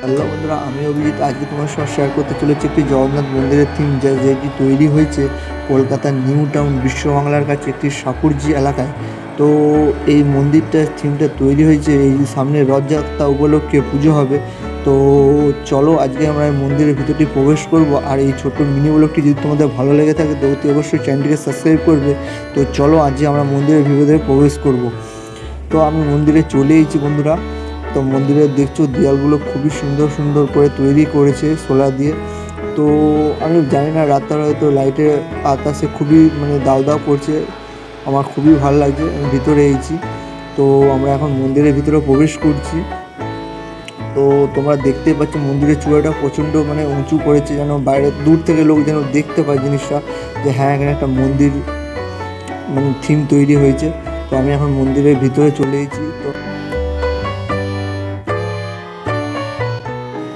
Hello বন্ধুরা, আমি অভিজিৎ। আজকে তোমার সাথে শেয়ার করতে চলেছি একটি জগন্নাথ মন্দিরের থিম, যেটি তৈরি হয়েছে কলকাতার নিউ টাউন বিশ্ব বাংলার কাছে একটি সাপুরজি এলাকায়। তো এই মন্দিরটার থিমটা তৈরি হয়েছে এই সামনে রথযাত্রা উপলক্ষে পুজো হবে। তো চলো আজকে আমরা এই মন্দিরের ভিতরটি প্রবেশ করব। আর এই ছোট্ট মিনি ব্লগটি যদি তোমাদের ভালো লেগে থাকে তো অতি অবশ্যই চ্যানেলটিকে সাবস্ক্রাইব করবে। তো চলো আজকে আমরা মন্দিরের ভিতরে প্রবেশ করব। তো আমি মন্দিরে চলে এসেছি বন্ধুরা। তো মন্দিরের দেখছো দেয়ালগুলো খুবই সুন্দর সুন্দর করে তৈরি করেছে সোলার দিয়ে। তো আমি জানি না রাতটা হয়তো লাইটের আকাশে খুবই দাউ দাউ করছে, আমার খুবই ভালো লাগছে। আমি ভিতরে এসেছি, তো আমরা এখন মন্দিরের ভিতরে প্রবেশ করছি। তো তোমরা দেখতেই পাচ্ছ মন্দিরের চূড়াটা প্রচণ্ড উঁচু করেছে, যেন বাইরে দূর থেকে লোক যেন দেখতে পায় জিনিসটা, যে হ্যাঁ এখানে একটা মন্দির থিম তৈরি হয়েছে। তো আমি এখন মন্দিরের ভিতরে চলে এসেছি।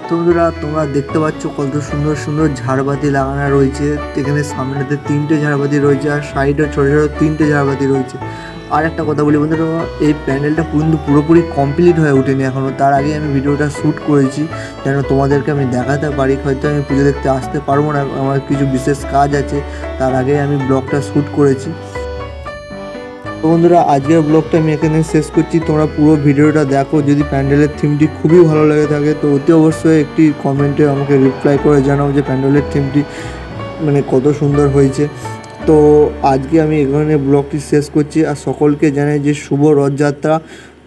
তো বন্ধুরা, তোমরা দেখতে পাচ্ছ কত সুন্দর সুন্দর ঝাড়বাতি লাগানো রয়েছে। এখানে সামনেতে 3টে ঝাড়বাতি রয়েছে, আর সাইডে ছোটো ছোটো 3টে ঝাড়বাতি রয়েছে। আর একটা কথা বলি বন্ধুরা, এই প্যান্ডেলটা কিন্তু পুরোপুরি কমপ্লিট হয়ে ওঠেনি এখনও। তার আগে আমি ভিডিওটা শ্যুট করেছি যেন তোমাদেরকে আমি দেখাতে পারি। হয়তো আমি পুজো দেখতে আসতে পারবো না, আমার কিছু বিশেষ কাজ আছে, তার আগে আমি ব্লগটা শ্যুট করেছি। তো বন্ধুরা, আজকের ব্লগটা আমি এখানে শেষ করছি। তোমরা পুরো ভিডিওটা দেখো। যদি প্যান্ডেলের থিমটি খুবই ভালো লেগে থাকে তো অতি অবশ্যই একটি কমেন্টে আমাকে রিপ্লাই করে জানাও যে প্যান্ডেলের থিমটি কত সুন্দর হয়েছে। তো আজকে আমি এখানে ব্লগটি শেষ করছি, আর সকলকে জানাই যে শুভ রথযাত্রা।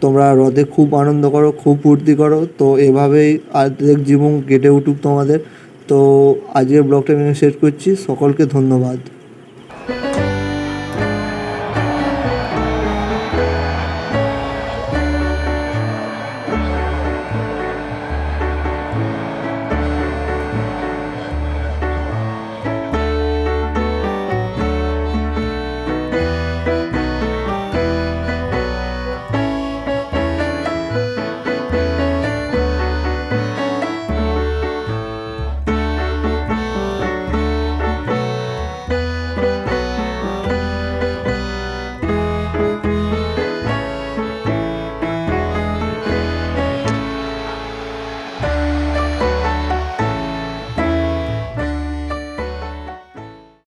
তোমরা রথে খুব আনন্দ করো, খুব ফুর্তি করো। তো এভাবেই আর্ধেক জীবন কেটে উঠুক তোমাদের। তো আজকের ব্লগটা আমি শেষ করছি। সকলকে ধন্যবাদ।